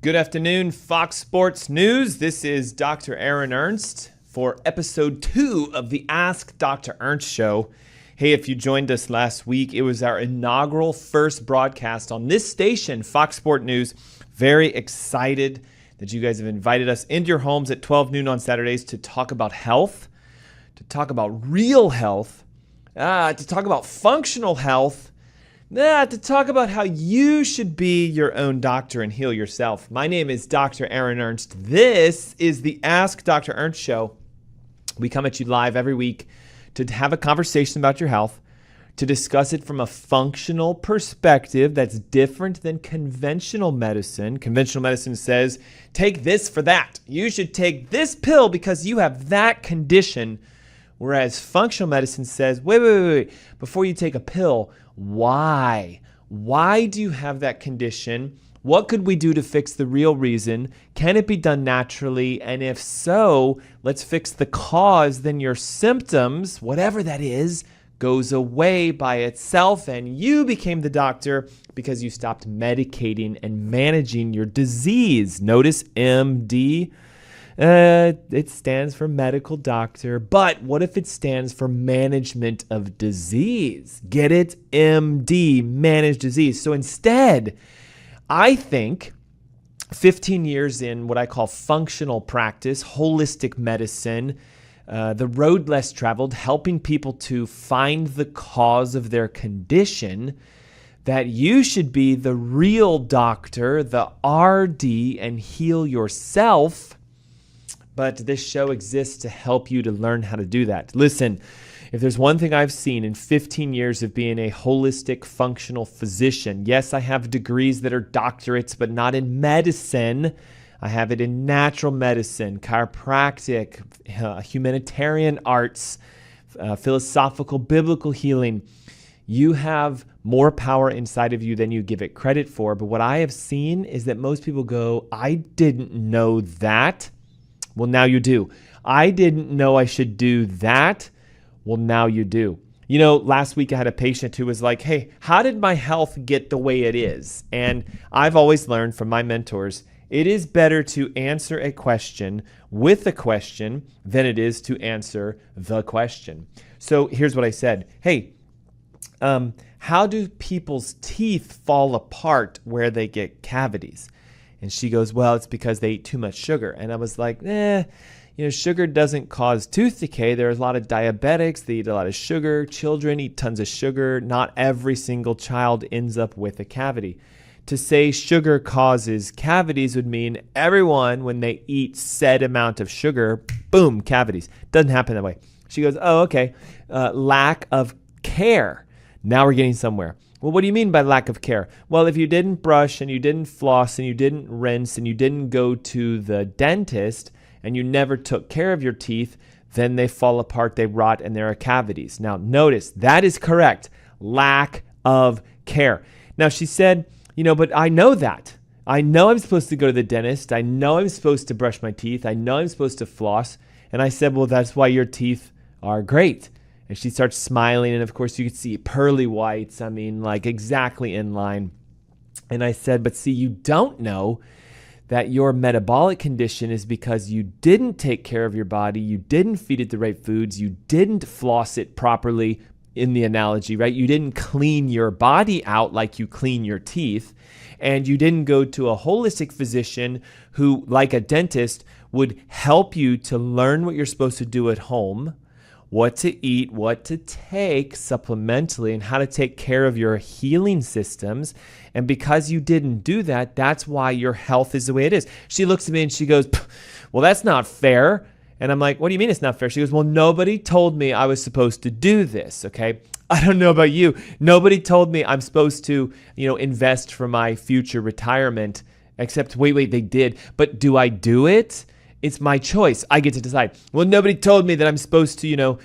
Good afternoon, Fox Sports News. This is Dr. Aaron Ernst for episode 2 of the Ask Dr. Ernst show. Hey, if you joined us last week, it was our inaugural first broadcast on this station, Fox Sports News. Very excited that you guys have invited us into your homes at 12 noon on Saturdays to talk about health, to talk about real health, to talk about functional health, to talk about how you should be your own doctor and heal yourself. My name is Dr. Aaron Ernst. This is the Ask Dr. Ernst show. We come at you live every week to have a conversation about your health, to discuss it from a functional perspective that's different than conventional medicine. Conventional medicine says, take this for that. You should take this pill because you have that condition. Whereas functional medicine says, wait. Before you take a pill, why? Why do you have that condition? What could we do to fix the real reason? Can it be done naturally? And if so, let's fix the cause. Then your symptoms, whatever that is, goes away by itself. And you became the doctor because you stopped medicating and managing your disease. Notice MD. It stands for medical doctor, but what if it stands for management of disease? Get it? MD, manage disease. So instead, I think 15 years in what I call functional practice, holistic medicine, the road less traveled, helping people to find the cause of their condition, that you should be the real doctor, the RD, and heal yourself. But this show exists to help you to learn how to do that. Listen, if there's one thing I've seen in 15 years of being a holistic functional physician, yes, I have degrees that are doctorates, but not in medicine. I have it in natural medicine, chiropractic, humanitarian arts, philosophical, biblical healing. You have more power inside of you than you give it credit for. But what I have seen is that most people go, I didn't know that. Well, now you do. I didn't know I should do that. Well, now you do. You know, last week I had a patient who was like, hey, how did my health get the way it is? And I've always learned from my mentors, it is better to answer a question with a question than it is to answer the question. So here's what I said. Hey, how do people's teeth fall apart where they get cavities? And she goes, well, it's because they eat too much sugar. And I was like, sugar doesn't cause tooth decay. There's a lot of diabetics. They eat a lot of sugar. Children eat tons of sugar. Not every single child ends up with a cavity. To say sugar causes cavities would mean everyone, when they eat said amount of sugar, boom, cavities. Doesn't happen that way. She goes, oh, okay. Lack of care. Now we're getting somewhere. Well, what do you mean by lack of care? Well, if you didn't brush and you didn't floss and you didn't rinse and you didn't go to the dentist and you never took care of your teeth, then they fall apart, they rot, and there are cavities. Now, notice, that is correct. Lack of care. Now, she said, but I know that. I know I'm supposed to go to the dentist. I know I'm supposed to brush my teeth. I know I'm supposed to floss. And I said, well, that's why your teeth are great. And she starts smiling, and of course you could see pearly whites, like exactly in line. And I said, but see, you don't know that your metabolic condition is because you didn't take care of your body, you didn't feed it the right foods, you didn't floss it properly in the analogy, right? You didn't clean your body out like you clean your teeth, and you didn't go to a holistic physician who, like a dentist, would help you to learn what you're supposed to do at home, what to eat, what to take supplementally, and how to take care of your healing systems. And because you didn't do that, that's why your health is the way it is. She looks at me and she goes, well, that's not fair. And I'm like, what do you mean it's not fair? She goes, well, nobody told me I was supposed to do this, okay? I don't know about you. Nobody told me I'm supposed to, invest for my future retirement, except, wait, they did. But do I do it? It's my choice. I get to decide. Well, nobody told me that I'm supposed to,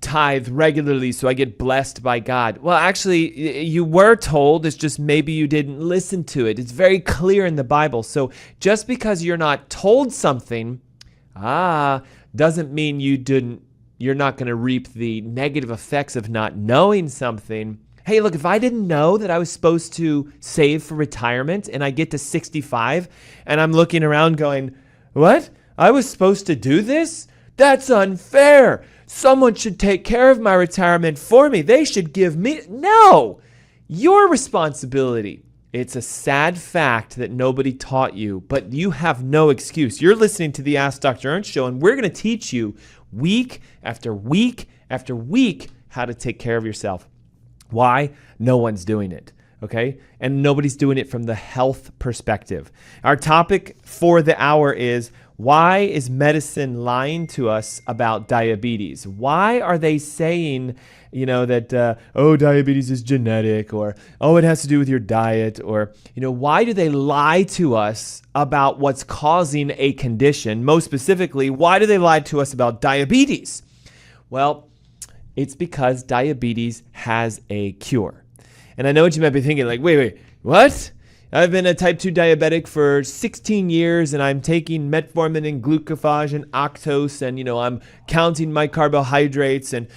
tithe regularly so I get blessed by God. Well, actually, you were told. It's just maybe you didn't listen to it. It's very clear in the Bible. So just because you're not told something, doesn't mean you're not going to reap the negative effects of not knowing something. Hey, look, if I didn't know that I was supposed to save for retirement and I get to 65 and I'm looking around going, what? I was supposed to do this? That's unfair. Someone should take care of my retirement for me. They should give me. No, your responsibility. It's a sad fact that nobody taught you, but you have no excuse. You're listening to the Ask Dr. Ernst show, and we're going to teach you week after week after week how to take care of yourself. Why? No one's doing it, okay? And nobody's doing it from the health perspective. Our topic for the hour is, why is medicine lying to us about diabetes? Why are they saying, that, diabetes is genetic, or, it has to do with your diet, or, why do they lie to us about what's causing a condition? Most specifically, why do they lie to us about diabetes? Well, it's because diabetes has a cure. And I know what you might be thinking, like, wait, what? I've been a type 2 diabetic for 16 years, and I'm taking metformin and glucophage and Octose, and, I'm counting my carbohydrates, and,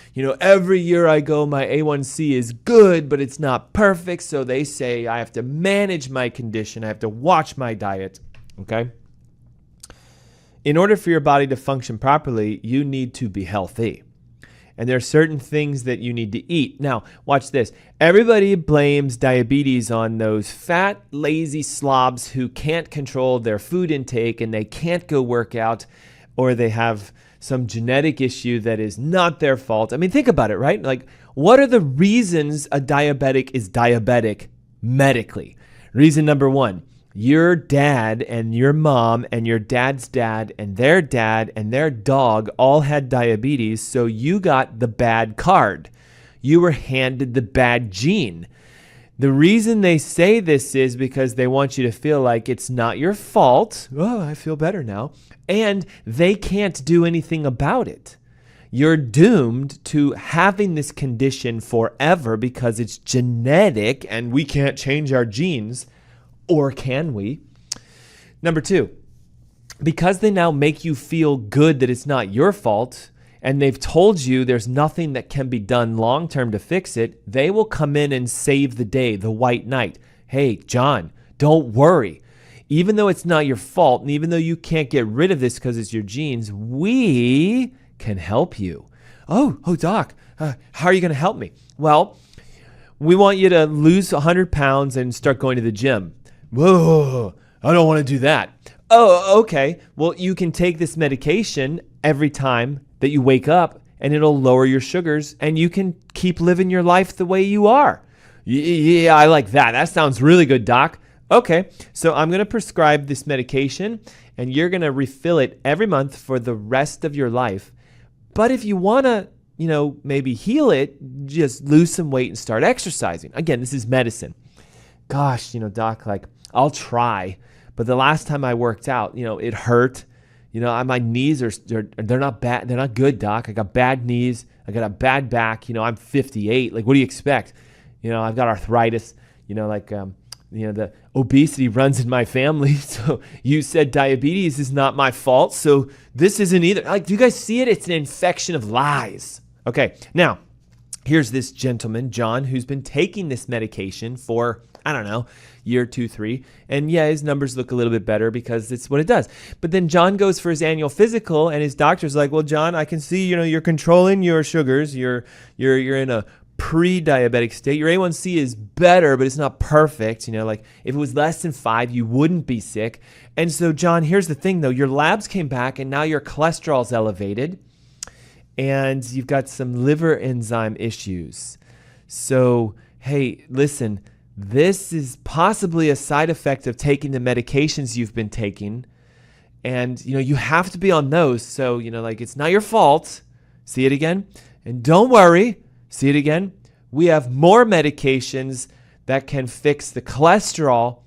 every year I go, my A1C is good, but it's not perfect, so they say I have to manage my condition. I have to watch my diet, okay? In order for your body to function properly, you need to be healthy. And there are certain things that you need to eat. Now, watch this. Everybody blames diabetes on those fat, lazy slobs who can't control their food intake and they can't go work out, or they have some genetic issue that is not their fault. I mean, think about it, right? Like, what are the reasons a diabetic is diabetic medically? Reason number one, your dad and your mom and your dad's dad and their dog all had diabetes, so you got the bad card. You were handed the bad gene. The reason they say this is because they want you to feel like it's not your fault. Oh, I feel better now. And they can't do anything about it. You're doomed to having this condition forever because it's genetic and we can't change our genes. Or can we? Number two, because they now make you feel good that it's not your fault, and they've told you there's nothing that can be done long-term to fix it, they will come in and save the day, the white knight. Hey, John, don't worry. Even though it's not your fault, and even though you can't get rid of this because it's your genes, we can help you. Oh, Doc, how are you going to help me? Well, we want you to lose 100 pounds and start going to the gym. Whoa, I don't want to do that. Oh, okay. Well, you can take this medication every time that you wake up, and it'll lower your sugars, and you can keep living your life the way you are. Yeah, I like that. That sounds really good, Doc. Okay, so I'm going to prescribe this medication, and you're going to refill it every month for the rest of your life. But if you want to, maybe heal it, just lose some weight and start exercising. Again, this is medicine. Gosh, Doc, I'll try. But the last time I worked out, it hurt. My knees they're not bad. They're not good, Doc. I got bad knees. I got a bad back. I'm 58. What do you expect? I've got arthritis. The obesity runs in my family. So you said diabetes is not my fault. So this isn't either. Do you guys see it? It's an infection of lies. Okay, now, here's this gentleman, John, who's been taking this medication for, year 2, 3. And yeah, his numbers look a little bit better because it's what it does. But then John goes for his annual physical, and his doctor's like, well, John, I can see, you're controlling your sugars. You're in a pre-diabetic state. Your A1C is better, but it's not perfect. If it was less than 5, you wouldn't be sick. And so, John, here's the thing, though. Your labs came back, and now your cholesterol's elevated, and you've got some liver enzyme issues. So, hey, listen, this is possibly a side effect of taking the medications you've been taking. And, you have to be on those. So, it's not your fault. See it again? And don't worry. See it again? We have more medications that can fix the cholesterol.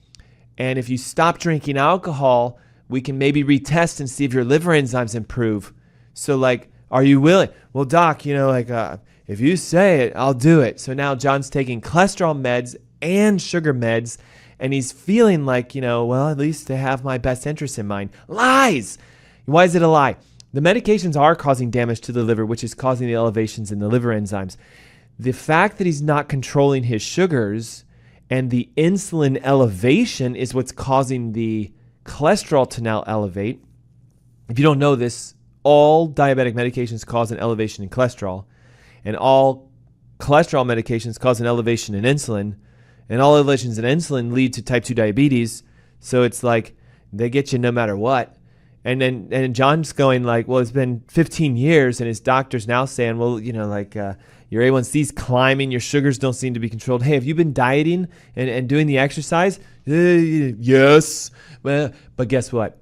And if you stop drinking alcohol, we can maybe retest and see if your liver enzymes improve. So, are you willing? Well, Doc, if you say it, I'll do it. So now John's taking cholesterol meds and sugar meds, and he's feeling like, at least they have my best interest in mind. Lies! Why is it a lie? The medications are causing damage to the liver, which is causing the elevations in the liver enzymes. the fact that he's not controlling his sugars and the insulin elevation is what's causing the cholesterol to now elevate. If you don't know this, all diabetic medications cause an elevation in cholesterol, and all cholesterol medications cause an elevation in insulin, and all elevations in insulin lead to type 2 diabetes. So it's like they get you no matter what. And John's going like, well, it's been 15 years, and his doctor's now saying, well, your A1C's climbing, your sugars don't seem to be controlled. Hey, have you been dieting and doing the exercise? Yes. But guess what?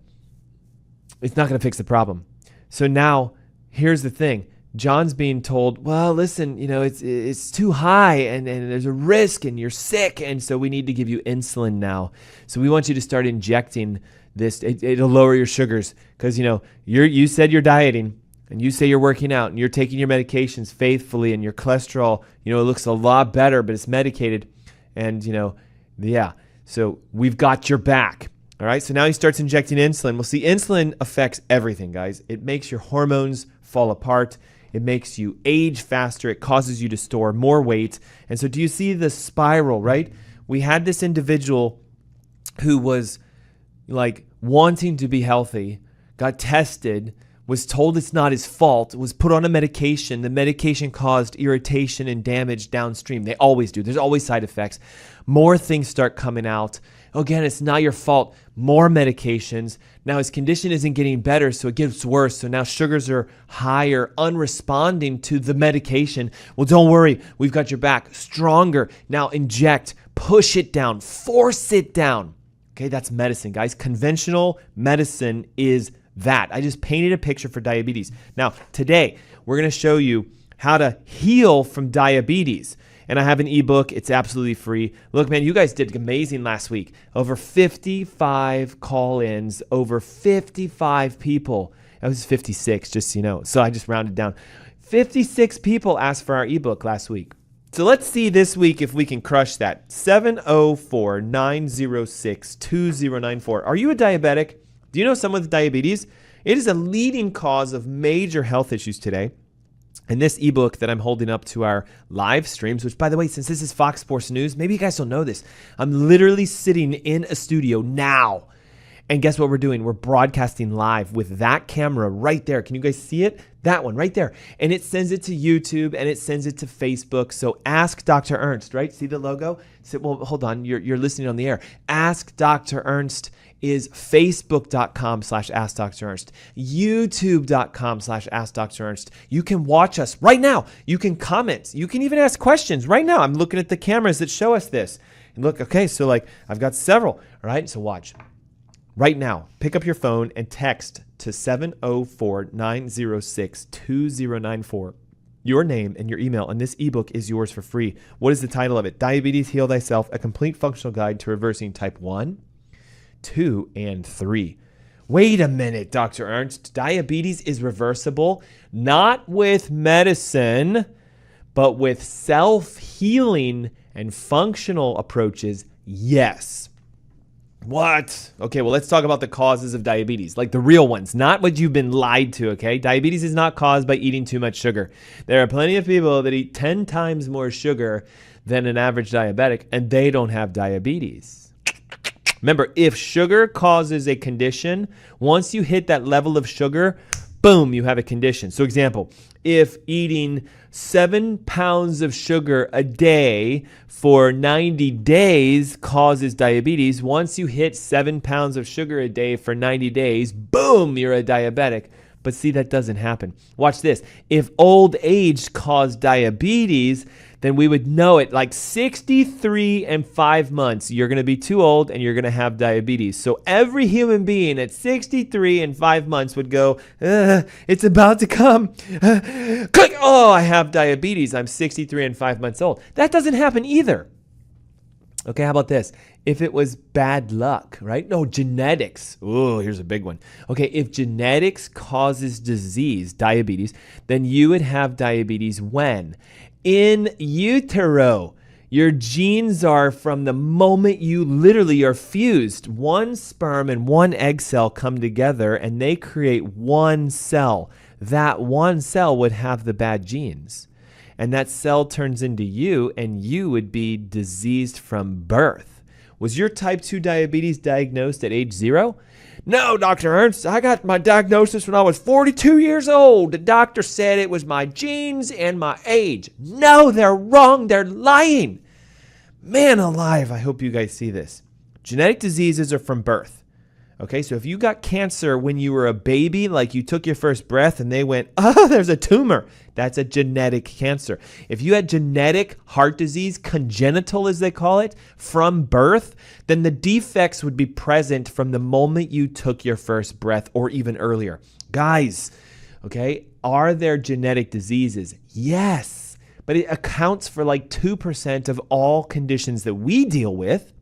It's not going to fix the problem. So now, here's the thing. John's being told, well, listen, it's too high and there's a risk and you're sick, and so we need to give you insulin now. So we want you to start injecting this. It'll lower your sugars because, you said you're dieting and you say you're working out and you're taking your medications faithfully, and your cholesterol, it looks a lot better, but it's medicated. And, so we've got your back. All right. So now he starts injecting insulin. Well, see, insulin affects everything, guys. It makes your hormones fall apart. It makes you age faster. It causes you to store more weight. And so do you see the spiral, right? We had this individual who was like wanting to be healthy, got tested, was told it's not his fault, was put on a medication. The medication caused irritation and damage downstream. They always do. There's always side effects. More things start coming out. Again, it's not your fault. More medications. Now his condition isn't getting better, so it gets worse. So now sugars are higher, unresponding to the medication. Well, don't worry. We've got your back. Stronger. Now inject. Push it down. Force it down. Okay, that's medicine, guys. Conventional medicine is that. I just painted a picture for diabetes. Now, today, we're going to show you how to heal from diabetes. And I have an ebook. It's absolutely free. Look, man, you guys did amazing last week. Over 55 call-ins, over 55 people. That was 56, just so you know. So I just rounded down. 56 people asked for our ebook last week. So let's see this week if we can crush that. 704-906-2094. Are you a diabetic? Do you know someone with diabetes? It is a leading cause of major health issues today. And this ebook that I'm holding up to our live streams, which, by the way, since this is Fox Sports News, maybe you guys don't know this. I'm literally sitting in a studio now. And guess what we're doing? We're broadcasting live with that camera right there. Can you guys see it? That one right there. And it sends it to YouTube and it sends it to Facebook. So Ask Dr. Ernst, right? See the logo? So, well, hold on. You're listening on the air. Ask Dr. Ernst is facebook.com/AskDrErnst, youtube.com/AskDrErnst. You can watch us right now. You can comment. You can even ask questions right now. I'm looking at the cameras that show us this. And look, okay, so like I've got several. All right, so watch. Right now, pick up your phone and text to 704-906-2094. Your name and your email, and this ebook is yours for free. What is the title of it? Diabetes Heal Thyself, a complete functional guide to reversing type 1, 2, and 3. Wait a minute, Dr. Ernst. Diabetes is reversible, not with medicine, but with self-healing and functional approaches. Yes. What? Okay, well, let's talk about the causes of diabetes, like the real ones, not what you've been lied to, okay? Diabetes is not caused by eating too much sugar. There are plenty of people that eat 10 times more sugar than an average diabetic, and they don't have diabetes. Remember, if sugar causes a condition, once you hit that level of sugar, boom, you have a condition. So example, if eating 7 pounds of sugar a day for 90 days causes diabetes, once you hit 7 pounds of sugar a day for 90 days, boom, you're a diabetic. But see, that doesn't happen. Watch this. If old age caused diabetes, then we would know it. Like 63 and 5 months, you're going to be too old and you're going to have diabetes. So every human being at 63 and 5 months would go, it's about to come. Click, oh, I have diabetes. I'm 63 and 5 months old. That doesn't happen either. Okay, how about this? If it was bad luck, right? No, genetics. Oh, here's a big one. Okay, if genetics causes disease, diabetes, then you would have diabetes when? In utero. Your genes are from the moment you literally are fused. One sperm and one egg cell come together and they create one cell. That one cell would have the bad genes. and that cell turns into you, and you would be diseased from birth. Was your type 2 diabetes diagnosed at age 0? No, Dr. Ernst, I got my diagnosis when I was 42 years old. The doctor said it was my genes and my age. No, they're wrong. They're lying. Man alive, I hope you guys see this. Genetic diseases are from birth. Okay, so if you got cancer when you were a baby, like you took your first breath and they went, oh, there's a tumor, that's a genetic cancer. If you had genetic heart disease, congenital as they call it, from birth, then the defects would be present from the moment you took your first breath or even earlier. Guys, okay, are there genetic diseases? Yes, but it accounts for like 2% of all conditions that we deal with,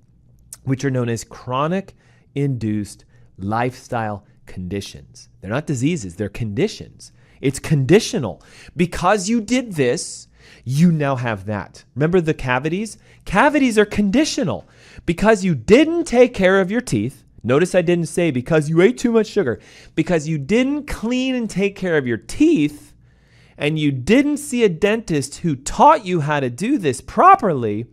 which are known as chronic induced lifestyle conditions. They're not diseases, they're conditions. It's conditional. Because you did this, you now have that. Remember the cavities? Cavities are conditional. Because you didn't take care of your teeth, notice I didn't say because you ate too much sugar, because you didn't clean and take care of your teeth, and you didn't see a dentist who taught you how to do this properly,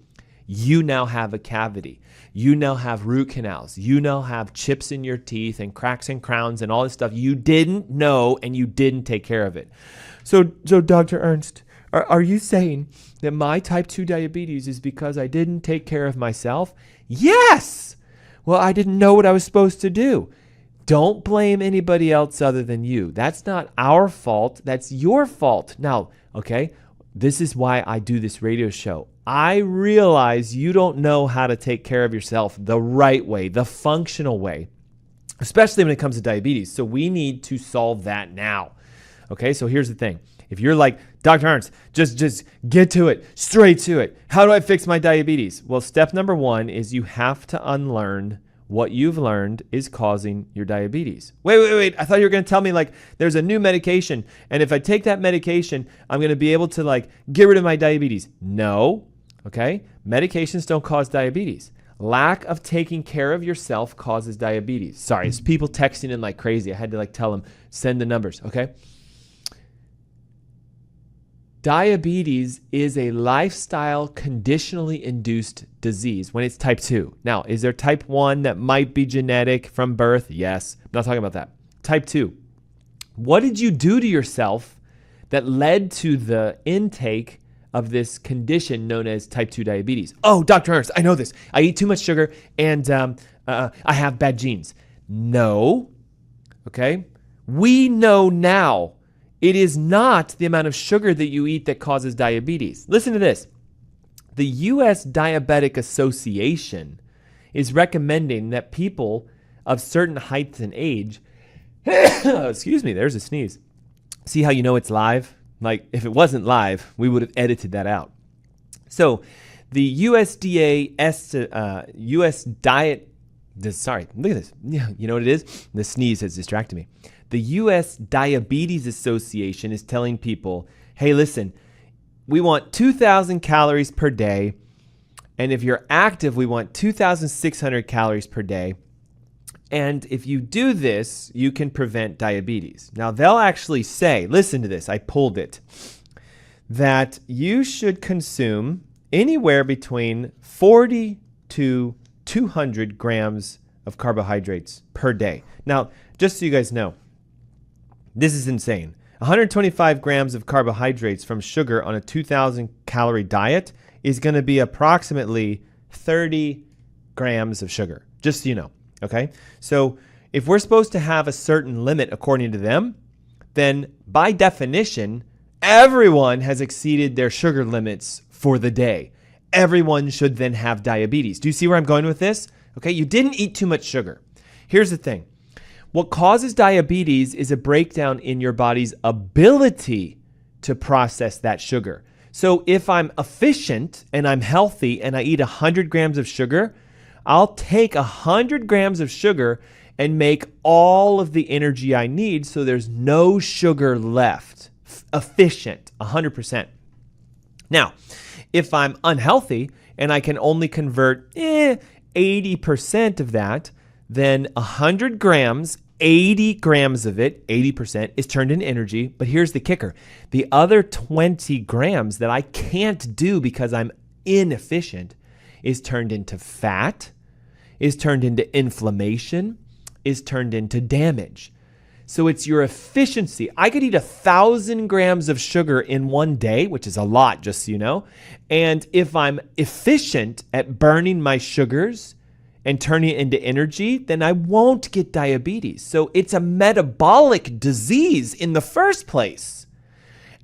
you now have a cavity. You now have root canals. You now have chips in your teeth and cracks and crowns and all this stuff you didn't know and you didn't take care of it. So Dr. Ernst, are you saying that my type 2 diabetes is because I didn't take care of myself? Yes! Well, I didn't know what I was supposed to do. Don't blame anybody else other than you. That's not our fault. That's your fault. Now, okay, this is why I do this radio show. I realize you don't know how to take care of yourself the right way, the functional way, especially when it comes to diabetes. So we need to solve that now. Okay, so here's the thing. If you're like, Dr. Ernst, just get to it, straight to it. How do I fix my diabetes? Well, step number 1 is you have to unlearn what you've learned is causing your diabetes. Wait. I thought you were going to tell me like there's a new medication, and if I take that medication, I'm going to be able to like get rid of my diabetes. No. Okay? Medications don't cause diabetes. Lack of taking care of yourself causes diabetes. Sorry, it's people texting in like crazy. I had to like tell them, send the numbers, okay? Diabetes is a lifestyle conditionally induced disease when it's type 2. Now, is there type 1 that might be genetic from birth? Yes. I'm not talking about that. Type 2. What did you do to yourself that led to the intake of this condition known as type 2 diabetes? Oh, Dr. Ernst, I know this. I eat too much sugar and I have bad genes. No. Okay? We know now it is not the amount of sugar that you eat that causes diabetes. Listen to this. The U.S. Diabetic Association is recommending that people of certain heights and age, excuse me, there's a sneeze. See how you know it's live? Like, if it wasn't live, we would have edited that out. So, the USDA, US Diet, sorry, look at this. Yeah, you know what it is? The sneeze has distracted me. The US Diabetes Association is telling people, hey, listen, we want 2,000 calories per day. And if you're active, we want 2,600 calories per day. And if you do this, you can prevent diabetes. Now, they'll actually say, listen to this, I pulled it, that you should consume anywhere between 40 to 200 grams of carbohydrates per day. Now, just so you guys know, this is insane. 125 grams of carbohydrates from sugar on a 2,000 calorie diet is going to be approximately 30 grams of sugar, just so you know. Okay, so if we're supposed to have a certain limit according to them, then by definition, everyone has exceeded their sugar limits for the day. Everyone should then have diabetes. Do you see where I'm going with this? Okay, you didn't eat too much sugar. Here's the thing. What causes diabetes is a breakdown in your body's ability to process that sugar. So if I'm efficient and I'm healthy and I eat 100 grams of sugar, I'll take 100 grams of sugar and make all of the energy I need so there's no sugar left. Efficient, 100%. Now, if I'm unhealthy and I can only convert 80% of that, then 100 grams 80 grams of it, 80%, is turned into energy. But here's the kicker. The other 20 grams that I can't do because I'm inefficient is turned into fat, is turned into inflammation, is turned into damage. So it's your efficiency. I could eat 1,000 grams of sugar in one day, which is a lot, just so you know. And if I'm efficient at burning my sugars and turning it into energy, then I won't get diabetes. So it's a metabolic disease in the first place.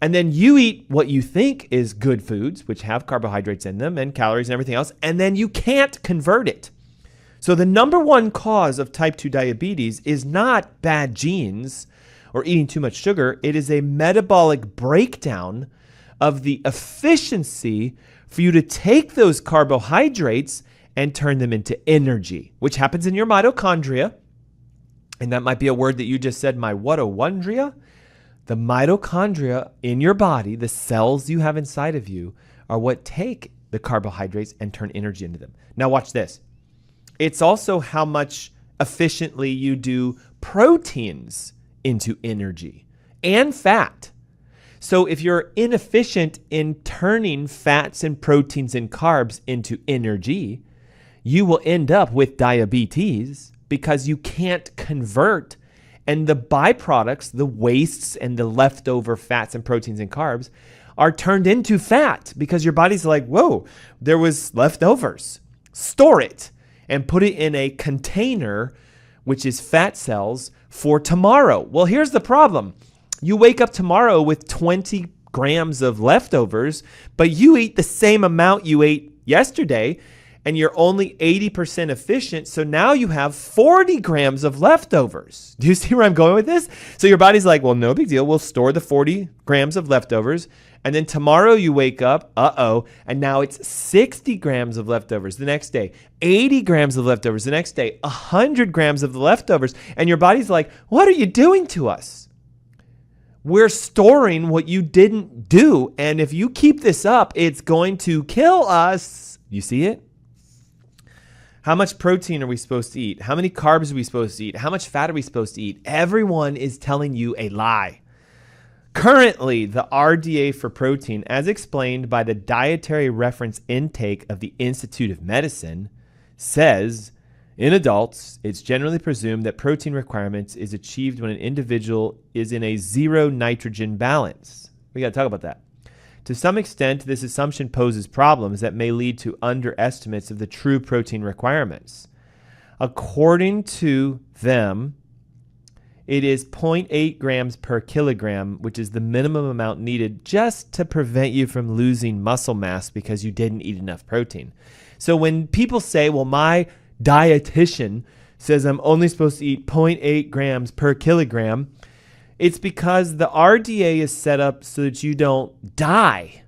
And then you eat what you think is good foods, which have carbohydrates in them and calories and everything else, and then you can't convert it. So the number one cause of type 2 diabetes is not bad genes or eating too much sugar. It is a metabolic breakdown of the efficiency for you to take those carbohydrates and turn them into energy, which happens in your mitochondria. And that might be a word that you just said, my what-a-wondria? The mitochondria in your body, the cells you have inside of you, are what take the carbohydrates and turn energy into them. Now watch this. It's also how much efficiently you do proteins into energy and fat. So if you're inefficient in turning fats and proteins and carbs into energy, you will end up with diabetes because you can't convert. And the byproducts, the wastes and the leftover fats and proteins and carbs are turned into fat because your body's like, whoa, there was leftovers. Store it and put it in a container, which is fat cells, for tomorrow. Well, here's the problem. You wake up tomorrow with 20 grams of leftovers, but you eat the same amount you ate yesterday, and you're only 80% efficient. So now you have 40 grams of leftovers. Do you see where I'm going with this? So your body's like, well, no big deal. We'll store the 40 grams of leftovers. And then tomorrow you wake up, and now it's 60 grams of leftovers the next day, 80 grams of leftovers the next day, 100 grams of the leftovers. And your body's like, what are you doing to us? We're storing what you didn't do. And if you keep this up, it's going to kill us. You see it? How much protein are we supposed to eat? How many carbs are we supposed to eat? How much fat are we supposed to eat? Everyone is telling you a lie. Currently, the RDA for protein, as explained by the Dietary Reference Intake of the Institute of Medicine, says, in adults, it's generally presumed that protein requirements is achieved when an individual is in a zero nitrogen balance. We got to talk about that. To some extent, this assumption poses problems that may lead to underestimates of the true protein requirements. According to them, it is 0.8 grams per kilogram, which is the minimum amount needed just to prevent you from losing muscle mass because you didn't eat enough protein. So when people say, well, my dietitian says I'm only supposed to eat 0.8 grams per kilogram, it's because the RDA is set up so that you don't die.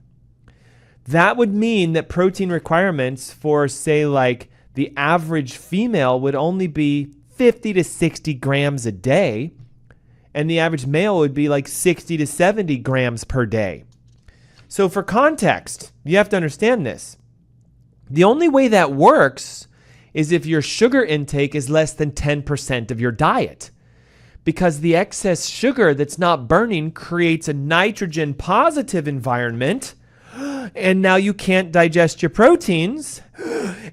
That would mean that protein requirements for, say, like the average female would only be 50 to 60 grams a day, and the average male would be like 60 to 70 grams per day. So for context, you have to understand this. The only way that works is if your sugar intake is less than 10% of your diet, because the excess sugar that's not burning creates a nitrogen positive environment, and now you can't digest your proteins,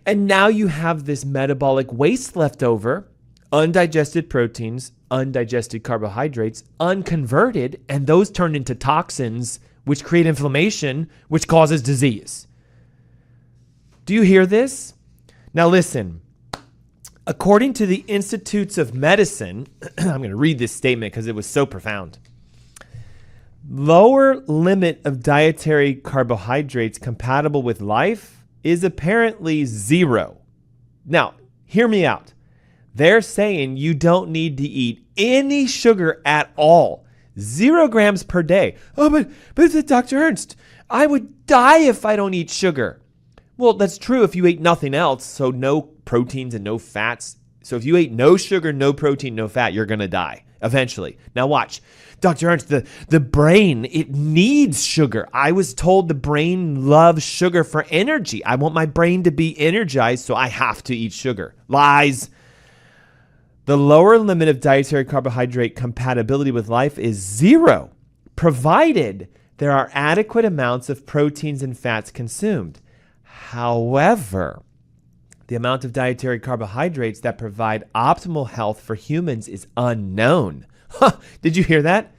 and now you have this metabolic waste left over, undigested proteins, undigested carbohydrates, unconverted, and those turn into toxins, which create inflammation, which causes disease. Do you hear this? Now listen. According to the Institutes of Medicine, I'm going to read this statement because it was so profound. Lower limit of dietary carbohydrates compatible with life is apparently 0. Now, hear me out. They're saying you don't need to eat any sugar at all. 0 grams per day. Oh, but Dr. Ernst, I would die if I don't eat sugar. Well, that's true if you ate nothing else, so no proteins and no fats. So if you ate no sugar, no protein, no fat, you're going to die eventually. Now watch. Dr. Ernst, the brain, it needs sugar. I was told the brain loves sugar for energy. I want my brain to be energized, so I have to eat sugar. Lies. The lower limit of dietary carbohydrate compatibility with life is 0, provided there are adequate amounts of proteins and fats consumed. However, the amount of dietary carbohydrates that provide optimal health for humans is unknown. Huh, did you hear that?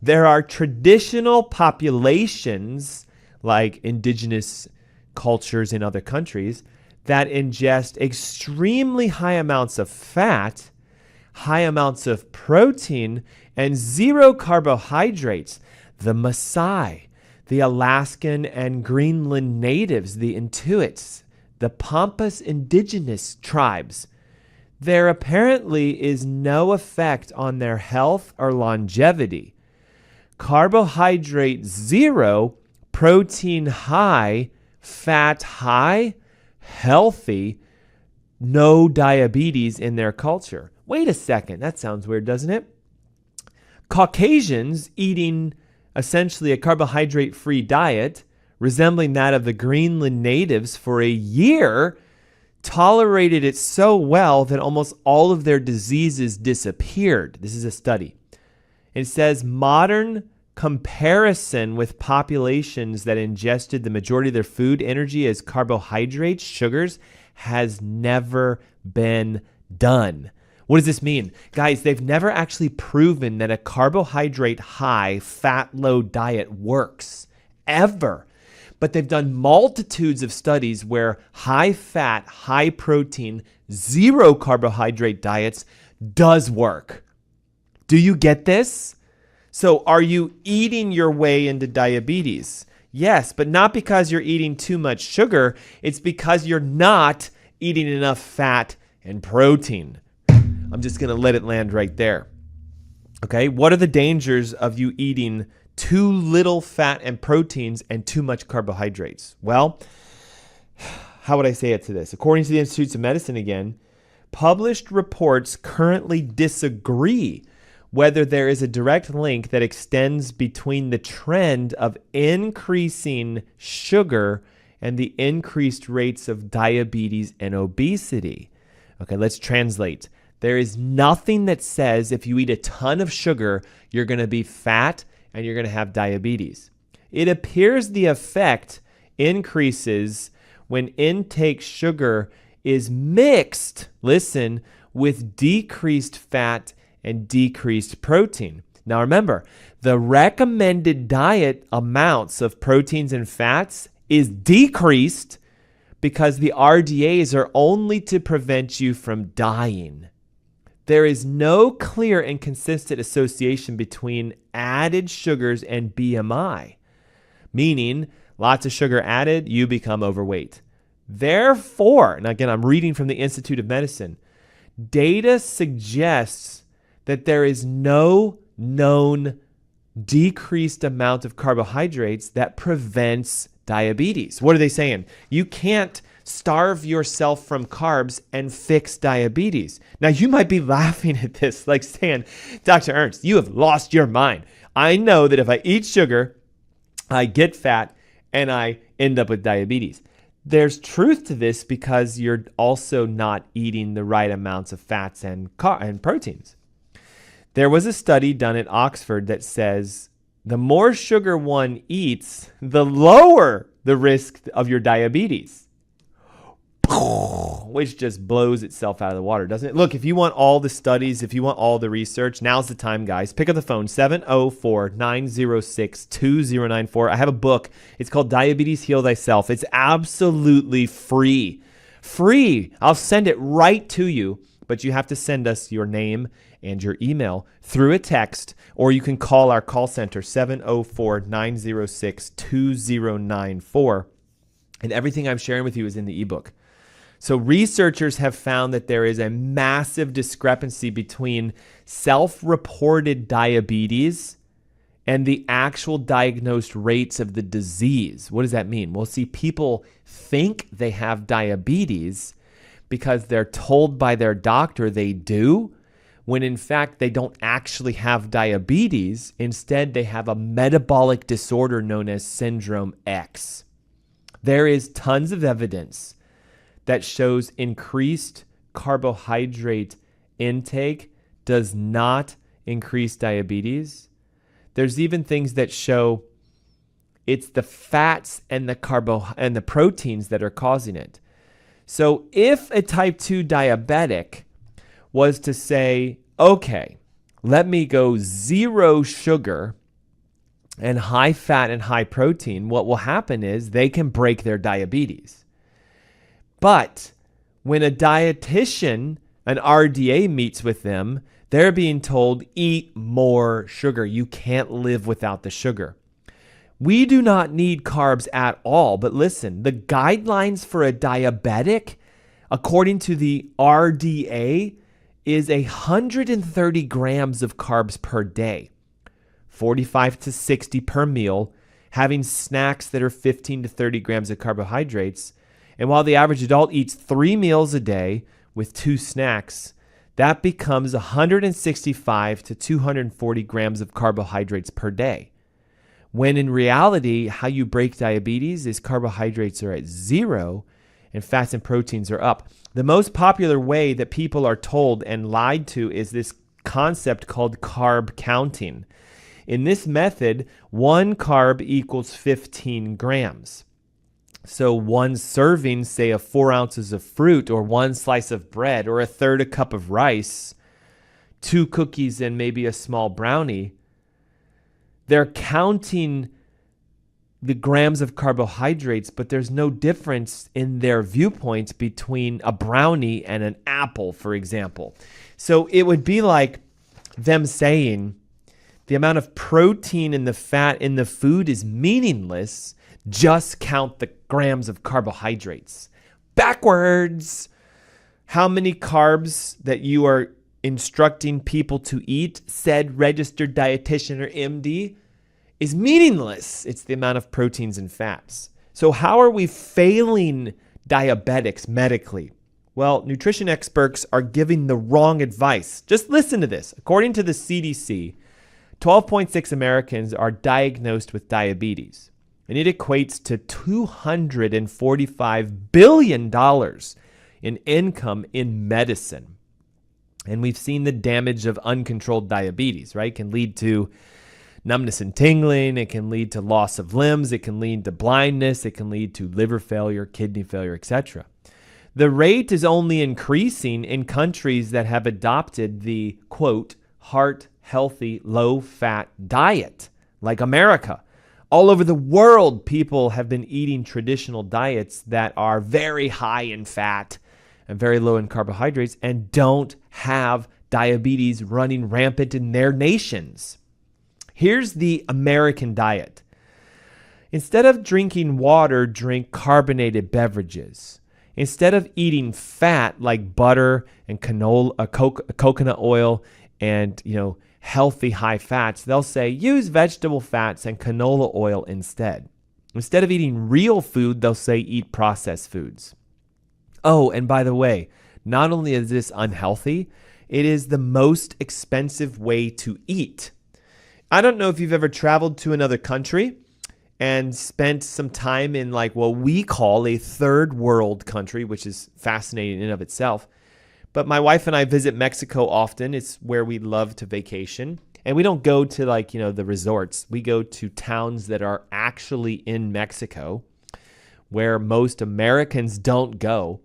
There are traditional populations, like indigenous cultures in other countries, that ingest extremely high amounts of fat, high amounts of protein, and 0 carbohydrates. The Maasai, the Alaskan and Greenland natives, the Inuits, the Pampas indigenous tribes. There apparently is no effect on their health or longevity. Carbohydrate 0, protein high, fat high, healthy, no diabetes in their culture. Wait a second, that sounds weird, doesn't it? Caucasians eating essentially a carbohydrate-free diet, resembling that of the Greenland natives for a year, tolerated it so well that almost all of their diseases disappeared. This is a study. It says modern comparison with populations that ingested the majority of their food energy as carbohydrates, sugars, has never been done. What does this mean? Guys, they've never actually proven that a carbohydrate high, fat low diet works, ever. But they've done multitudes of studies where high fat, high protein, 0 carbohydrate diets does work. Do you get this? So are you eating your way into diabetes? Yes, but not because you're eating too much sugar. It's because you're not eating enough fat and protein. I'm just going to let it land right there. Okay, what are the dangers of you eating too little fat and proteins and too much carbohydrates? Well, how would I say it to this? According to the Institutes of Medicine again, published reports currently disagree whether there is a direct link that extends between the trend of increasing sugar and the increased rates of diabetes and obesity. Okay, let's translate. There is nothing that says if you eat a ton of sugar, you're going to be fat and you're going to have diabetes. It appears the effect increases when intake sugar is mixed, listen, with decreased fat and decreased protein. Now remember, the recommended diet amounts of proteins and fats is decreased because the RDAs are only to prevent you from dying. There is no clear and consistent association between added sugars and BMI, meaning lots of sugar added, you become overweight. Therefore, and again, I'm reading from the Institute of Medicine, data suggests that there is no known decreased amount of carbohydrates that prevents diabetes. What are they saying? You can't starve yourself from carbs and fix diabetes. Now, you might be laughing at this, like saying, Dr. Ernst, you have lost your mind. I know that if I eat sugar, I get fat and I end up with diabetes. There's truth to this because you're also not eating the right amounts of fats and proteins. There was a study done at Oxford that says the more sugar one eats, the lower the risk of your diabetes, which just blows itself out of the water, doesn't it? Look, if you want all the studies, if you want all the research, now's the time, guys. Pick up the phone, 704-906-2094. I have a book. It's called Diabetes Heal Thyself. It's absolutely free. Free. I'll send it right to you, but you have to send us your name and your email through a text, or you can call our call center, 704-906-2094. And everything I'm sharing with you is in the ebook. So researchers have found that there is a massive discrepancy between self-reported diabetes and the actual diagnosed rates of the disease. What does that mean? Well, see, people think they have diabetes because they're told by their doctor they do, when in fact they don't actually have diabetes. Instead, they have a metabolic disorder known as Syndrome X. There is tons of evidence that shows increased carbohydrate intake does not increase diabetes. There's even things that show it's the fats and the proteins that are causing it. So if a type 2 diabetic was to say, okay, let me go zero sugar and high fat and high protein, what will happen is they can break their diabetes. But when a dietitian, an RDA, meets with them, they're being told, eat more sugar. You can't live without the sugar. We do not need carbs at all. But listen, the guidelines for a diabetic, according to the RDA, is 130 grams of carbs per day, 45 to 60 per meal, having snacks that are 15 to 30 grams of carbohydrates. And while the average adult eats 3 meals a day with 2 snacks, that becomes 165 to 240 grams of carbohydrates per day. When in reality, how you break diabetes is carbohydrates are at 0 and fats and proteins are up. The most popular way that people are told and lied to is this concept called carb counting. In this method, 1 carb equals 15 grams. So 1 serving, say, of 4 ounces of fruit or 1 slice of bread or a third a cup of rice, 2 cookies and maybe a small brownie, they're counting the grams of carbohydrates, but there's no difference in their viewpoints between a brownie and an apple, for example. So it would be like them saying the amount of protein and the fat in the food is meaningless. Just count the grams of carbohydrates. Backwards. How many carbs that you are instructing people to eat, said registered dietitian or MD, is meaningless. It's the amount of proteins and fats. So how are we failing diabetics medically? Well, nutrition experts are giving the wrong advice. Just listen to this. According to the CDC, 12.6 Americans are diagnosed with diabetes, and it equates to $245 billion in income in medicine. And we've seen the damage of uncontrolled diabetes, right? It can lead to numbness and tingling. It can lead to loss of limbs. It can lead to blindness. It can lead to liver failure, kidney failure, etc. The rate is only increasing in countries that have adopted the, quote, heart-healthy, low-fat diet, like America. All over the world, people have been eating traditional diets that are very high in fat and very low in carbohydrates and don't have diabetes running rampant in their nations. Here's the American diet. Instead of drinking water, drink carbonated beverages. Instead of eating fat like butter and coconut oil and, healthy high fats, they'll say use vegetable fats and canola oil instead. Instead of eating real food, they'll say eat processed foods. Oh, and by the way, not only is this unhealthy, it is the most expensive way to eat. I don't know if you've ever traveled to another country and spent some time in like what we call a third world country, which is fascinating in and of itself. But my wife and I visit Mexico often. It's where we love to vacation. And we don't go to the resorts. We go to towns that are actually in Mexico where most Americans don't go.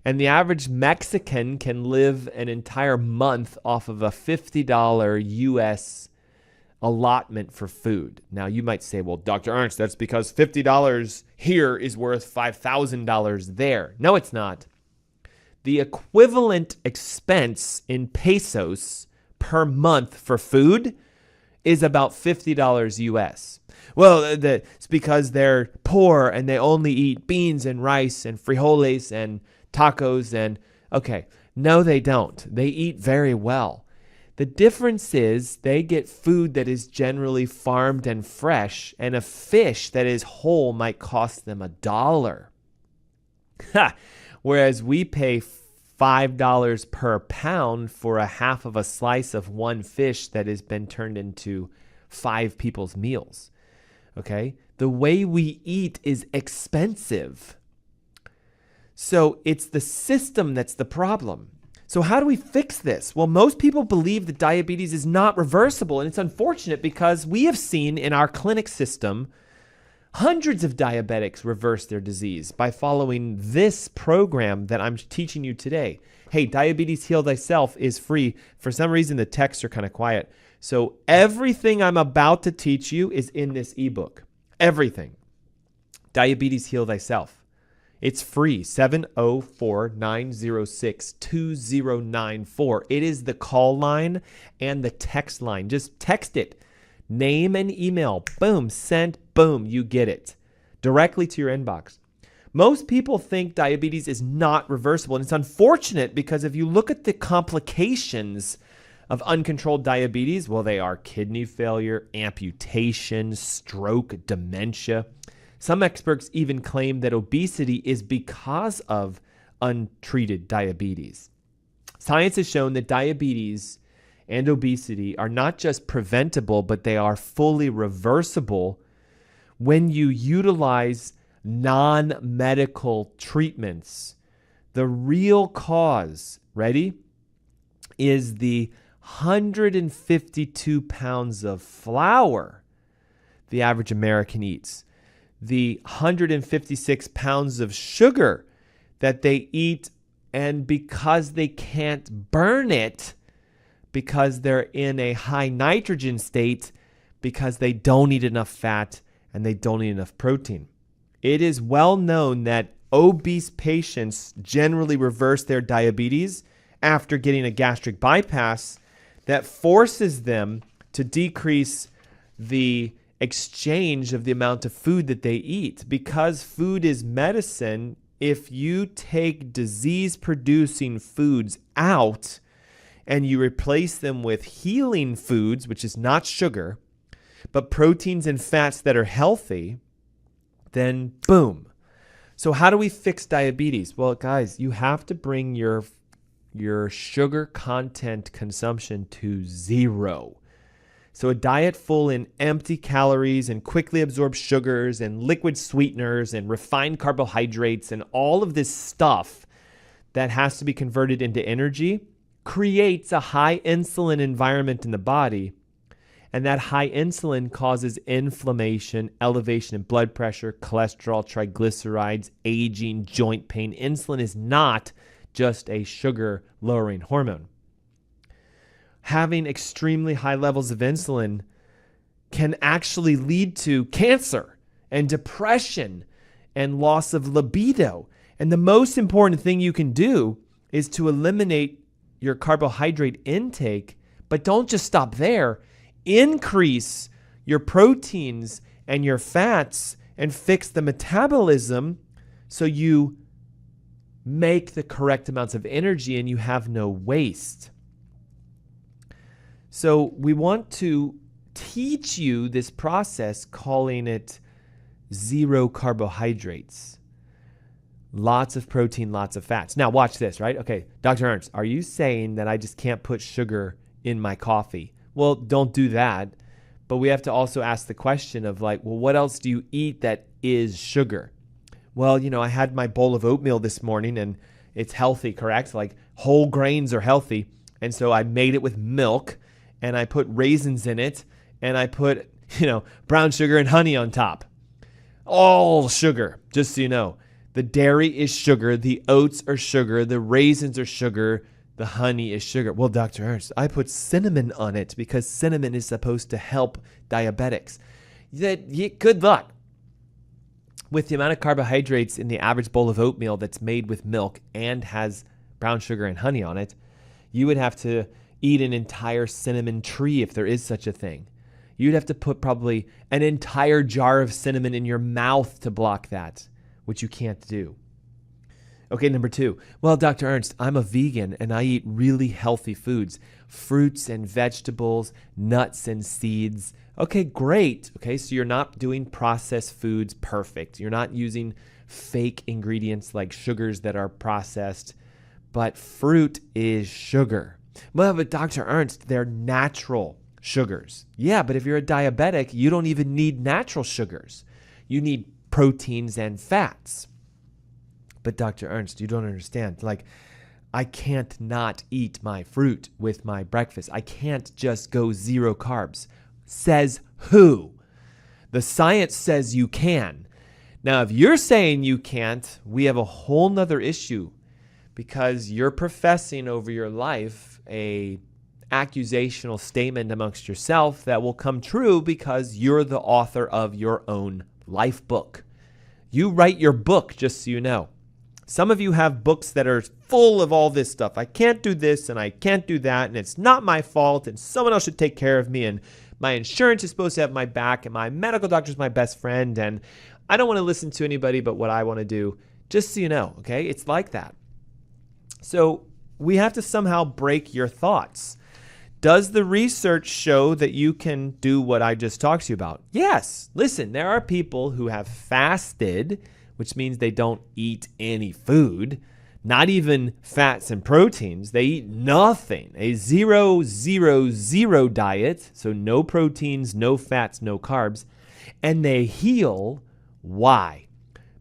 And the average Mexican can live an entire month off of a $50 US allotment for food. Now, you might say, well, Dr. Ernst, that's because $50 here is worth $5,000 there. No, it's not. The equivalent expense in pesos per month for food is about $50 US. Well, it's because they're poor and they only eat beans and rice and frijoles and tacos and, okay, no, they don't. They eat very well. The difference is they get food that is generally farmed and fresh, and a fish that is whole might cost them $1. Whereas we pay $5 per pound for a half of a slice of one fish that has been turned into 5 people's meals. Okay? The way we eat is expensive. So it's the system that's the problem. So how do we fix this? Well, most people believe that diabetes is not reversible, and it's unfortunate because we have seen in our clinic system hundreds of diabetics reverse their disease by following this program that I'm teaching you today. Hey, Diabetes Heal Thyself is free. For some reason, the texts are kind of quiet. So everything I'm about to teach you is in this ebook. Everything. Diabetes Heal Thyself. It's free, 704-906-2094. It is the call line and the text line. Just text it. Name and email. Boom, sent, boom, you get it. Directly to your inbox. Most people think diabetes is not reversible, and it's unfortunate because if you look at the complications of uncontrolled diabetes, well, they are kidney failure, amputation, stroke, dementia. Some experts even claim that obesity is because of untreated diabetes. Science has shown that diabetes and obesity are not just preventable, but they are fully reversible when you utilize non-medical treatments. The real cause, ready, is the 152 pounds of flour the average American eats, the 156 pounds of sugar that they eat, and because they can't burn it, because they're in a high nitrogen state, because they don't eat enough fat and they don't eat enough protein. It is well known that obese patients generally reverse their diabetes after getting a gastric bypass that forces them to decrease the exchange of the amount of food that they eat. Because food is medicine, if you take disease-producing foods out and you replace them with healing foods, which is not sugar, but proteins and fats that are healthy, then boom. So how do we fix diabetes? Well, guys, you have to bring your sugar content consumption to zero. So a diet full in empty calories and quickly absorbed sugars and liquid sweeteners and refined carbohydrates and all of this stuff that has to be converted into energy creates a high insulin environment in the body. And that high insulin causes inflammation, elevation in blood pressure, cholesterol, triglycerides, aging, joint pain. Insulin is not just a sugar-lowering hormone. Having extremely high levels of insulin can actually lead to cancer and depression and loss of libido. And the most important thing you can do is to eliminate your carbohydrate intake, but don't just stop there. Increase your proteins and your fats and fix the metabolism so you make the correct amounts of energy and you have no waste. So we want to teach you this process, calling it zero carbohydrates. Lots of protein, lots of fats. Now watch this, right? Okay, Dr. Ernst, are you saying that I just can't put sugar in my coffee? Well, don't do that. But we have to also ask the question of like, well, what else do you eat that is sugar? Well, I had my bowl of oatmeal this morning and it's healthy, correct? Like whole grains are healthy. And so I made it with milk and I put raisins in it and I put, brown sugar and honey on top. All sugar, just so you know. The dairy is sugar, the oats are sugar, the raisins are sugar, the honey is sugar. Well, Dr. Ernst, I put cinnamon on it because cinnamon is supposed to help diabetics. Good luck. With the amount of carbohydrates in the average bowl of oatmeal that's made with milk and has brown sugar and honey on it, you would have to eat an entire cinnamon tree if there is such a thing. You'd have to put probably an entire jar of cinnamon in your mouth to block that, which you can't do. Okay, number 2. Well, Dr. Ernst, I'm a vegan and I eat really healthy foods, fruits and vegetables, nuts and seeds. Okay, great. Okay, so you're not doing processed foods perfect. You're not using fake ingredients like sugars that are processed, but fruit is sugar. Well, but Dr. Ernst, they're natural sugars. Yeah, but if you're a diabetic, you don't even need natural sugars. You need proteins and fats. But Dr. Ernst, you don't understand. Like, I can't not eat my fruit with my breakfast. I can't just go 0 carbs. Says who? The science says you can. Now, if you're saying you can't, we have a whole nother issue because you're professing over your life a accusational statement amongst yourself that will come true because you're the author of your own life book. You write your book, just so you know. Some of you have books that are full of all this stuff. I can't do this and I can't do that, and it's not my fault, and someone else should take care of me, and my insurance is supposed to have my back, and my medical doctor is my best friend, and I don't want to listen to anybody but what I want to do. Just so you know, okay? It's like that. So we have to somehow break your thoughts. Does the research show that you can do what I just talked to you about? Yes. Listen, there are people who have fasted, which means they don't eat any food, not even fats and proteins. They eat nothing, a 0-0-0 diet, so no proteins, no fats, no carbs, and they heal. Why?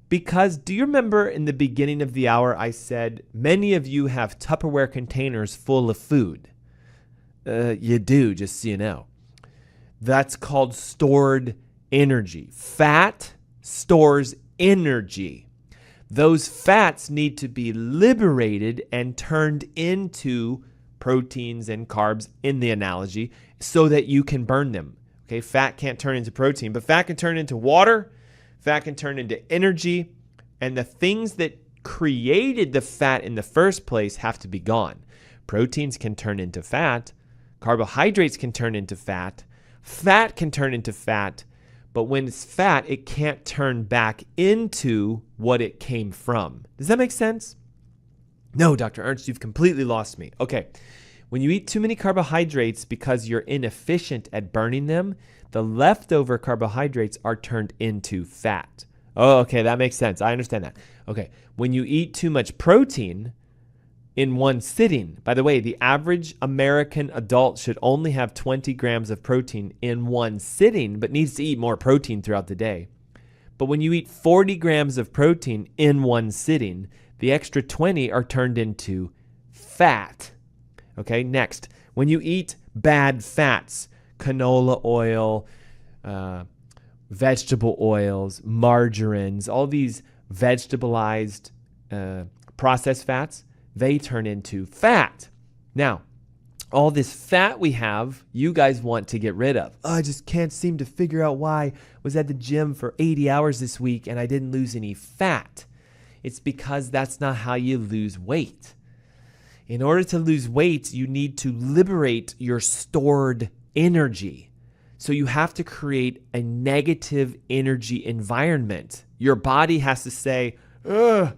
Because do you remember in the beginning of the hour I said many of you have Tupperware containers full of food? You do, just so you know. That's called stored energy. Fat stores energy. Those fats need to be liberated and turned into proteins and carbs in the analogy so that you can burn them. Okay, fat can't turn into protein, but fat can turn into water, fat can turn into energy, and the things that created the fat in the first place have to be gone. Proteins can turn into fat, carbohydrates can turn into fat, fat can turn into fat, but when it's fat, it can't turn back into what it came from. Does that make sense? No, Dr. Ernst, you've completely lost me. Okay, when you eat too many carbohydrates because you're inefficient at burning them, the leftover carbohydrates are turned into fat. Oh, okay, that makes sense. I understand that. Okay, when you eat too much protein in one sitting, by the way, the average American adult should only have 20 grams of protein in one sitting, but needs to eat more protein throughout the day. But when you eat 40 grams of protein in one sitting, the extra 20 are turned into fat. Okay, next, when you eat bad fats, canola oil, vegetable oils, margarines, all these vegetabilized processed fats, they turn into fat. Now, all this fat we have, you guys want to get rid of. Oh, I just can't seem to figure out why I was at the gym for 80 hours this week and I didn't lose any fat. It's because that's not how you lose weight. In order to lose weight, you need to liberate your stored energy. So you have to create a negative energy environment. Your body has to say, ugh,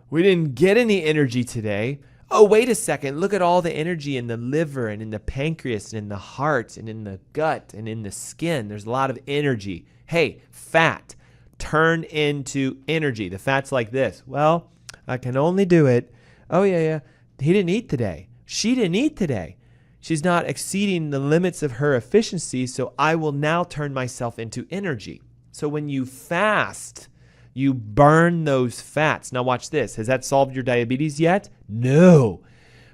we didn't get any energy today. Oh, wait a second. Look at all the energy in the liver and in the pancreas and in the heart and in the gut and in the skin. There's a lot of energy. Hey, fat, turn into energy. The fat's like this. Well, I can only do it. Oh, yeah. He didn't eat today. She didn't eat today. She's not exceeding the limits of her efficiency, so I will now turn myself into energy. So when you fast, you burn those fats. Now watch this. Has that solved your diabetes yet? No.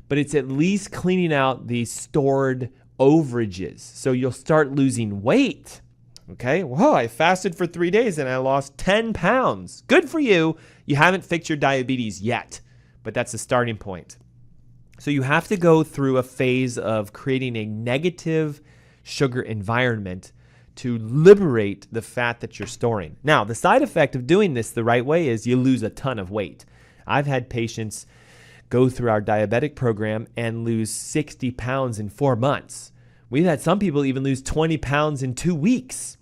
But it's at least cleaning out the stored overages. So you'll start losing weight. Okay? Whoa, I fasted for 3 days and I lost 10 pounds. Good for you. You haven't fixed your diabetes yet, but that's the starting point. So you have to go through a phase of creating a negative sugar environment to liberate the fat that you're storing. Now, the side effect of doing this the right way is you lose a ton of weight. I've had patients go through our diabetic program and lose 60 pounds in 4 months. We've had some people even lose 20 pounds in 2 weeks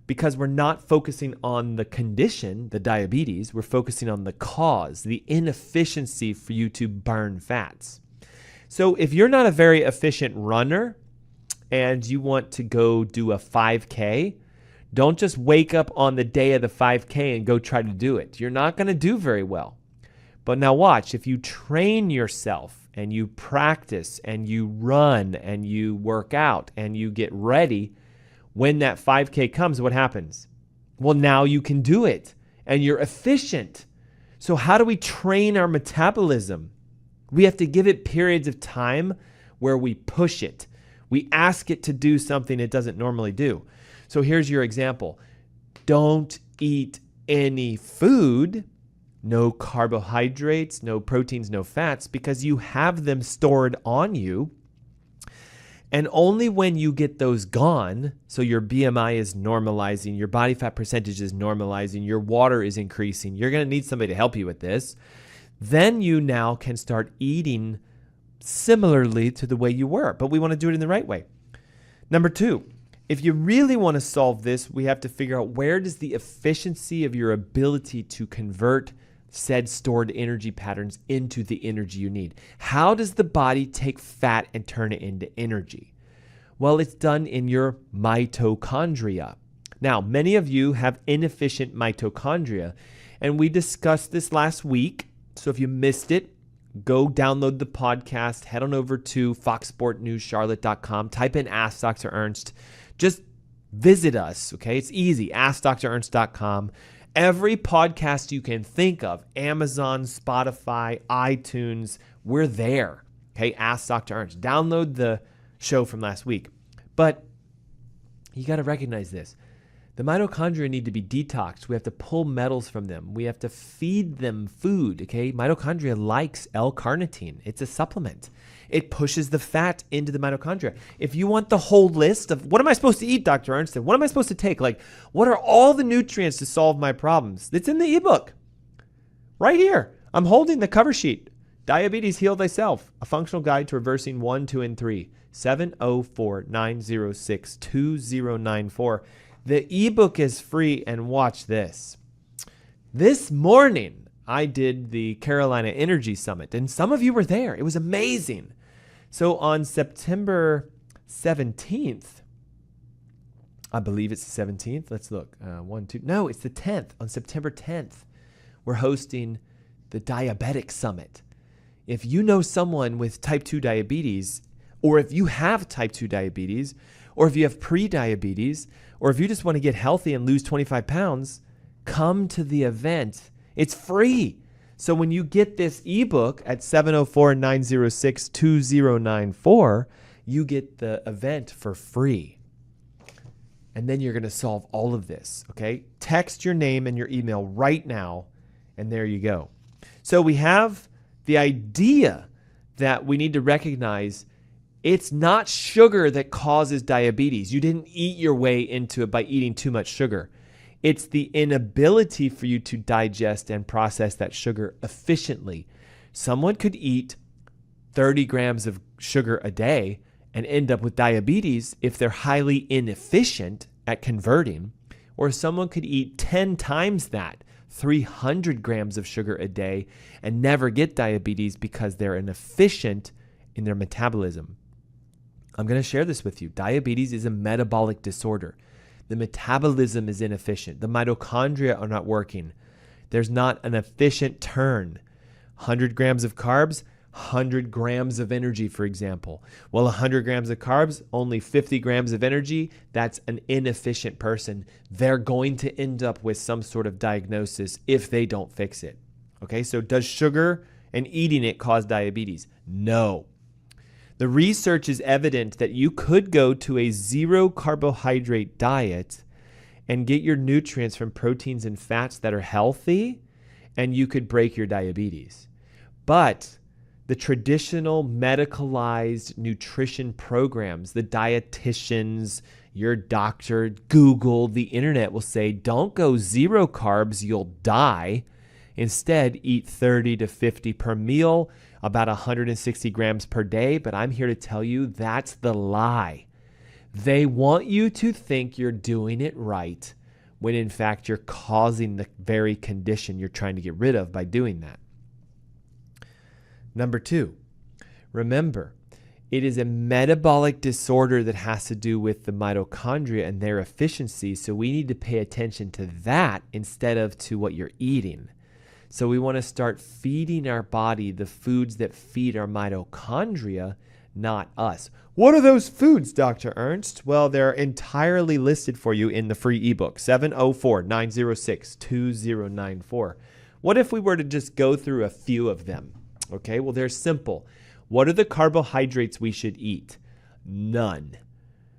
because we're not focusing on the condition, the diabetes. We're focusing on the cause, the inefficiency for you to burn fats. So if you're not a very efficient runner, and you want to go do a 5K, don't just wake up on the day of the 5K and go try to do it. You're not going to do very well. But now watch, if you train yourself and you practice and you run and you work out and you get ready, when that 5K comes, what happens? Well, now you can do it and you're efficient. So how do we train our metabolism? We have to give it periods of time where we push it. We ask it to do something it doesn't normally do. So here's your example. Don't eat any food, no carbohydrates, no proteins, no fats, because you have them stored on you. And only when you get those gone, so your BMI is normalizing, your body fat percentage is normalizing, your water is increasing, you're going to need somebody to help you with this, then you now can start eating similarly to the way you were. But we want to do it in the right way. Number 2, if you really want to solve this, we have to figure out where does the efficiency of your ability to convert said stored energy patterns into the energy you need. How does the body take fat and turn it into energy? Well, it's done in your mitochondria. Now, many of you have inefficient mitochondria, and we discussed this last week. So if you missed it, go download the podcast, head on over to foxsportnewscharlotte.com, type in Ask Dr. Ernst. Just visit us, okay? It's easy, askdrernst.com. Every podcast you can think of, Amazon, Spotify, iTunes, we're there. Okay, Ask Dr. Ernst. Download the show from last week. But you got to recognize this. The mitochondria need to be detoxed. We have to pull metals from them. We have to feed them food, okay? Mitochondria likes L-carnitine. It's a supplement. It pushes the fat into the mitochondria. If you want the whole list of what am I supposed to eat, Dr. Ernst, what am I supposed to take? Like, what are all the nutrients to solve my problems? It's in the ebook right here. I'm holding the cover sheet. Diabetes Heal Thyself, a functional guide to reversing 1, 2, and 3. 704-906-2094. The ebook is free, and watch this. This morning, I did the Carolina Energy Summit, and some of you were there. It was amazing. So on September 17th, I believe it's the 17th. Let's look. No, it's the 10th. On September 10th, we're hosting the Diabetic Summit. If you know someone with type 2 diabetes, or if you have type 2 diabetes, or if you have pre-diabetes, or if you just want to get healthy and lose 25 pounds, come to the event. It's free. So when you get this ebook at 704-906-2094, you get the event for free. And then you're going to solve all of this, okay? Text your name and your email right now, and there you go. So we have the idea that we need to recognize it's not sugar that causes diabetes. You didn't eat your way into it by eating too much sugar. It's the inability for you to digest and process that sugar efficiently. Someone could eat 30 grams of sugar a day and end up with diabetes if they're highly inefficient at converting, or someone could eat 10 times that, 300 grams of sugar a day, and never get diabetes because they're inefficient in their metabolism. I'm going to share this with you. Diabetes is a metabolic disorder. The metabolism is inefficient. The mitochondria are not working. There's not an efficient turn. 100 grams of carbs, 100 grams of energy, for example. Well, 100 grams of carbs, only 50 grams of energy. That's an inefficient person. They're going to end up with some sort of diagnosis if they don't fix it. Okay, so does sugar and eating it cause diabetes? No. The research is evident that you could go to a zero carbohydrate diet and get your nutrients from proteins and fats that are healthy, and you could break your diabetes. But the traditional medicalized nutrition programs, the dietitians, your doctor, Google, the internet will say, don't go zero carbs, you'll die. Instead, eat 30 to 50 per meal, about 160 grams per day. But I'm here to tell you that's the lie. They want you to think you're doing it right when in fact you're causing the very condition you're trying to get rid of by doing that. Number 2, remember, it is a metabolic disorder that has to do with the mitochondria and their efficiency. So we need to pay attention to that instead of to what you're eating. So we want to start feeding our body the foods that feed our mitochondria, not us. What are those foods, Dr. Ernst? Well, they're entirely listed for you in the free ebook, 704-906-2094. What if we were to just go through a few of them? Okay, well, they're simple. What are the carbohydrates we should eat? None.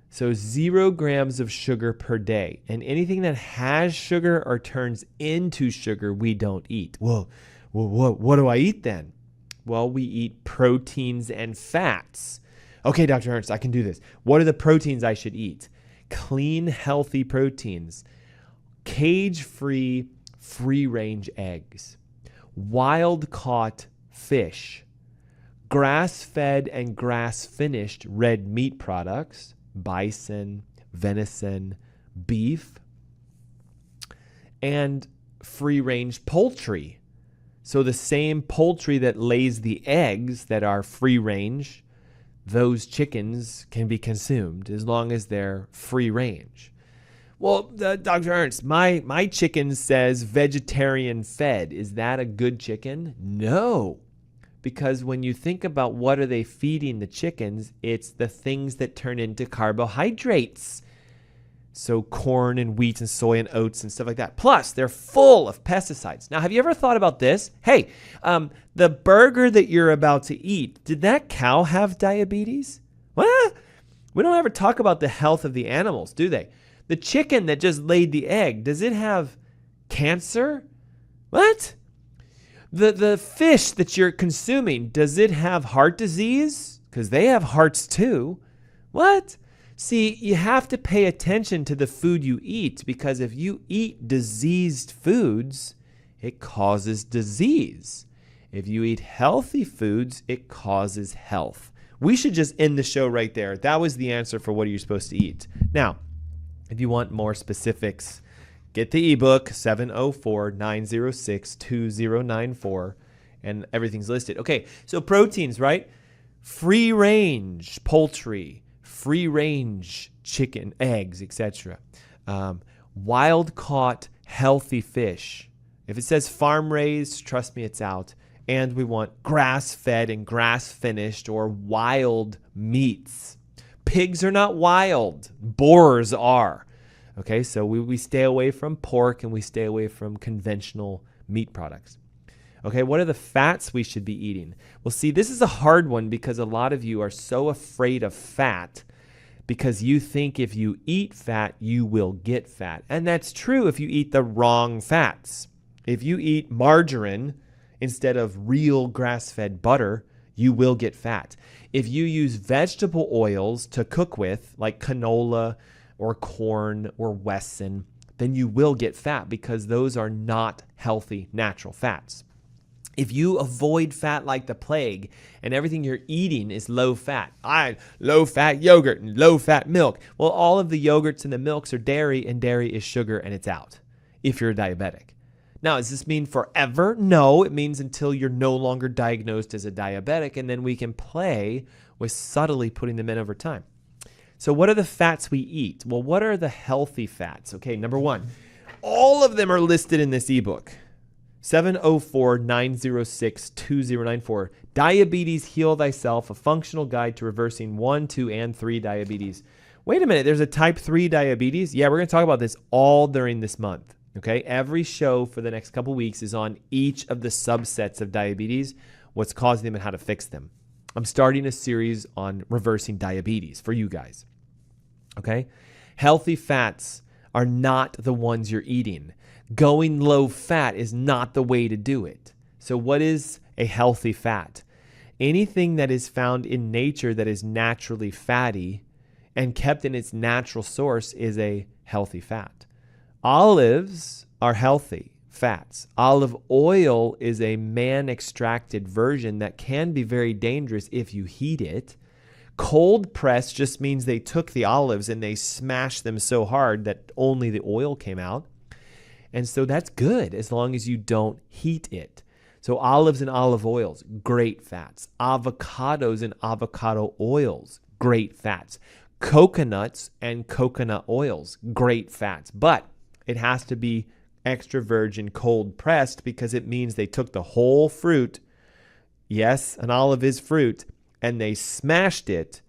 So 0 grams of sugar per day. And anything that has sugar or turns into sugar, we don't eat. Well, what do I eat then? Well, we eat proteins and fats. Okay, Dr. Ernst, I can do this. What are the proteins I should eat? Clean, healthy proteins. Cage-free, free-range eggs. Wild-caught fish. Grass-fed and grass-finished red meat products. Bison, venison, beef, and free-range poultry. So the same poultry that lays the eggs that are free-range, those chickens can be consumed as long as they're free-range. Well, Dr. Ernst, my chicken says vegetarian fed. Is that a good chicken? No. Because when you think about what are they feeding the chickens, it's the things that turn into carbohydrates. So corn and wheat and soy and oats and stuff like that. Plus, they're full of pesticides. Now, have you ever thought about this? Hey, the burger that you're about to eat, did that cow have diabetes? What? We don't ever talk about the health of the animals, do they? The chicken that just laid the egg, does it have cancer? What? The fish that you're consuming, does it have heart disease? Because they have hearts too. What? See, you have to pay attention to the food you eat, because if you eat diseased foods, it causes disease. If you eat healthy foods, it causes health. We should just end the show right there. That was the answer for what you're supposed to eat. Now, if you want more specifics, get the ebook, 704-906-2094, and everything's listed. Okay, so proteins, right? Free-range poultry, free-range chicken, eggs, etc. Wild-caught healthy fish. If it says farm-raised, trust me, it's out. And we want grass-fed and grass-finished or wild meats. Pigs are not wild. Boars are. Okay, so we stay away from pork and we stay away from conventional meat products. Okay, what are the fats we should be eating? Well, see, this is a hard one because a lot of you are so afraid of fat because you think if you eat fat, you will get fat. And that's true if you eat the wrong fats. If you eat margarine instead of real grass-fed butter, you will get fat. If you use vegetable oils to cook with, like canola or corn or Wesson, then you will get fat because those are not healthy natural fats. If you avoid fat like the plague and everything you're eating is low fat, low fat yogurt and low fat milk, well, all of the yogurts and the milks are dairy, and dairy is sugar, and it's out if you're a diabetic. Now, does this mean forever? No, it means until you're no longer diagnosed as a diabetic, and then we can play with subtly putting them in over time. So what are the fats we eat? Well, what are the healthy fats? Okay, number one, all of them are listed in this ebook. 704-906-2094. Diabetes, Heal Thyself, a functional guide to reversing 1, 2, and 3 diabetes. Wait a minute, there's a type 3 diabetes? Yeah, we're going to talk about this all during this month. Okay, every show for the next couple weeks is on each of the subsets of diabetes, what's causing them and how to fix them. I'm starting a series on reversing diabetes for you guys. Okay, healthy fats are not the ones you're eating. Going low fat is not the way to do it. So what is a healthy fat? Anything that is found in nature that is naturally fatty and kept in its natural source is a healthy fat. Olives are healthy fats. Olive oil is a man-extracted version that can be very dangerous if you heat it. Cold press just means they took the olives and they smashed them so hard that only the oil came out. And so that's good as long as you don't heat it. So olives and olive oils, great fats. Avocados and avocado oils, great fats. Coconuts and coconut oils, great fats. But it has to be extra virgin cold pressed because it means they took the whole fruit. Yes, an olive is fruit. And they smashed it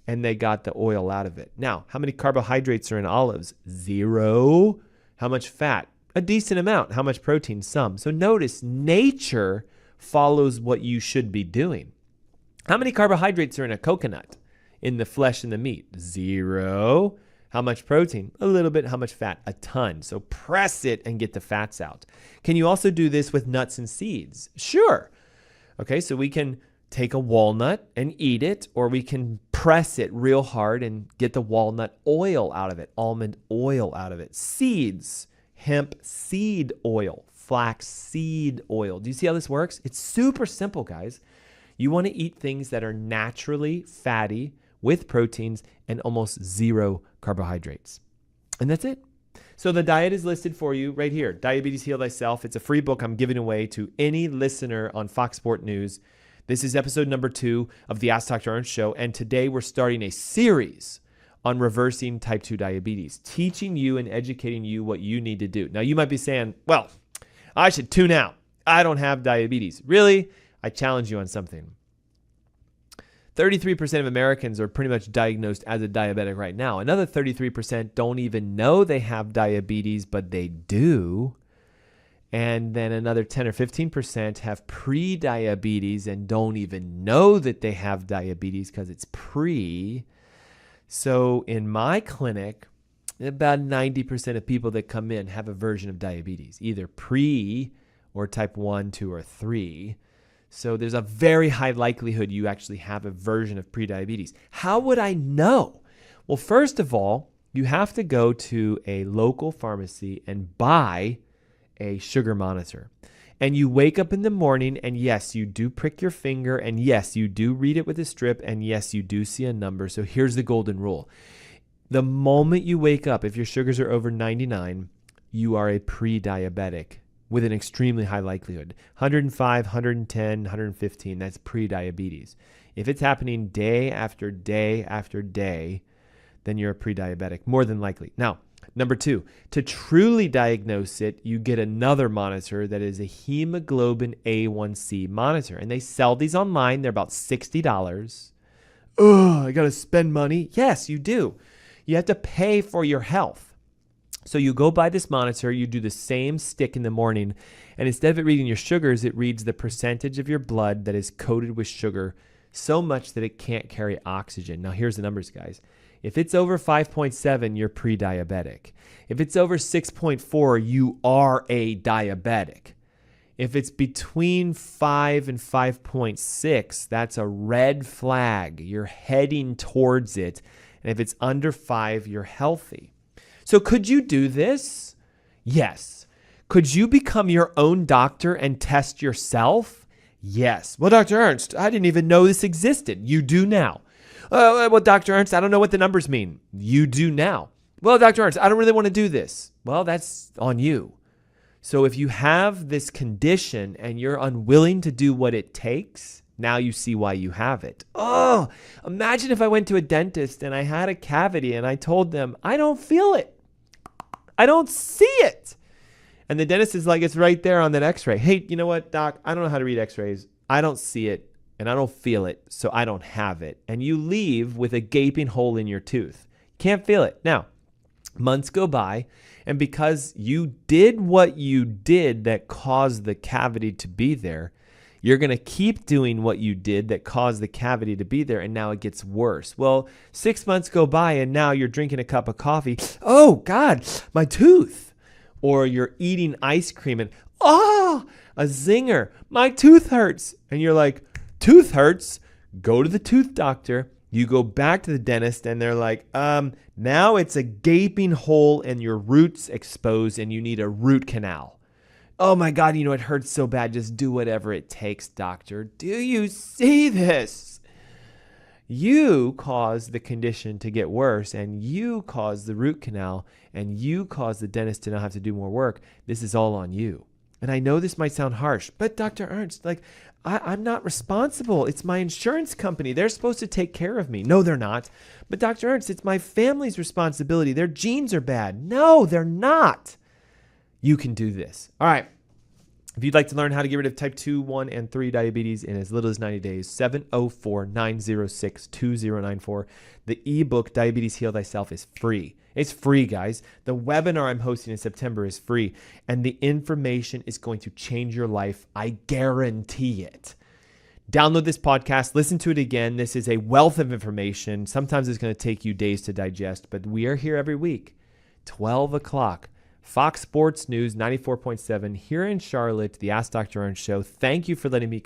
and they got the oil out of it. Now, how many carbohydrates are in olives? 0. How much fat? A decent amount. How much protein? Some. So notice nature follows what you should be doing. How many carbohydrates are in a coconut, in the flesh and the meat? 0. How much protein? A little bit. How much fat? A ton. So press it and get the fats out. Can you also do this with nuts and seeds? Sure. Okay, so we can take a walnut and eat it, or we can press it real hard and get the walnut oil out of it, almond oil out of it. Seeds, hemp seed oil, flax seed oil. Do you see how this works? It's super simple, guys. You want to eat things that are naturally fatty with proteins and almost 0 carbohydrates. And that's it. So the diet is listed for you right here. Diabetes Heal Thyself. It's a free book I'm giving away to any listener on Fox Sport News. This is episode number 2 of the Ask Dr. Ernst Show. And today we're starting a series on reversing type 2 diabetes, teaching you and educating you what you need to do. Now you might be saying, well, I should tune out. I don't have diabetes. Really? I challenge you on something. 33% of Americans are pretty much diagnosed as a diabetic right now. Another 33% don't even know they have diabetes, but they do. And then another 10 or 15% have pre-diabetes and don't even know that they have diabetes because it's pre. So in my clinic, about 90% of people that come in have a version of diabetes, either pre or type 1, 2, or 3. So there's a very high likelihood you actually have a version of prediabetes. How would I know? Well, first of all, you have to go to a local pharmacy and buy a sugar monitor. And you wake up in the morning and yes, you do prick your finger, and yes, you do read it with a strip, and yes, you do see a number. So here's the golden rule. The moment you wake up, if your sugars are over 99, you are a pre-diabetic with an extremely high likelihood. 105, 110, 115, that's pre-diabetes. If it's happening day after day after day, then you're a pre-diabetic, more than likely. Now, number 2, to truly diagnose it, you get another monitor that is a hemoglobin A1C monitor. And they sell these online. They're about $60. Oh, I got to spend money. Yes, you do. You have to pay for your health. So you go buy this monitor, you do the same stick in the morning, and instead of it reading your sugars, it reads the percentage of your blood that is coated with sugar so much that it can't carry oxygen. Now here's the numbers, guys. If it's over 5.7, you're pre-diabetic. If it's over 6.4, you are a diabetic. If it's between 5 and 5.6, that's a red flag. You're heading towards it. And if it's under 5, you're healthy. So could you do this? Yes. Could you become your own doctor and test yourself? Yes. Well, Dr. Ernst, I didn't even know this existed. You do now. Well, Dr. Ernst, I don't know what the numbers mean. You do now. Well, Dr. Ernst, I don't really want to do this. Well, that's on you. So if you have this condition and you're unwilling to do what it takes, now you see why you have it. Oh, imagine if I went to a dentist and I had a cavity and I told them, I don't feel it. I don't see it. And the dentist is like, it's right there on that x-ray. Hey, you know what, doc? I don't know how to read x-rays. I don't see it and I don't feel it, so I don't have it. And you leave with a gaping hole in your tooth. Can't feel it. Now, months go by, and because you did what you did that caused the cavity to be there, you're going to keep doing what you did that caused the cavity to be there, and now it gets worse. Well, 6 months go by, and now you're drinking a cup of coffee. Oh, God, my tooth. Or you're eating ice cream, and, oh, a zinger. My tooth hurts. And you're like, tooth hurts? Go to the tooth doctor. You go back to the dentist, and they're like, now it's a gaping hole, and your root's exposed, and you need a root canal. Oh my God, you know, it hurts so bad. Just do whatever it takes, doctor. Do you see this? You caused the condition to get worse, and you caused the root canal, and you caused the dentist to not have to do more work. This is all on you. And I know this might sound harsh, but Dr. Ernst, I'm not responsible. It's my insurance company. They're supposed to take care of me. No, they're not. But Dr. Ernst, it's my family's responsibility. Their genes are bad. No, they're not. You can do this. All right. If you'd like to learn how to get rid of type 2, 1, and 3 diabetes in as little as 90 days, 704-906-2094. The ebook, Diabetes Heal Thyself, is free. It's free, guys. The webinar I'm hosting in September is free, and the information is going to change your life. I guarantee it. Download this podcast, listen to it again. This is a wealth of information. Sometimes it's going to take you days to digest, but we are here every week, 12 o'clock. Fox Sports News 94.7 here in Charlotte, the Ask Dr. Ernst Show. Thank you for letting me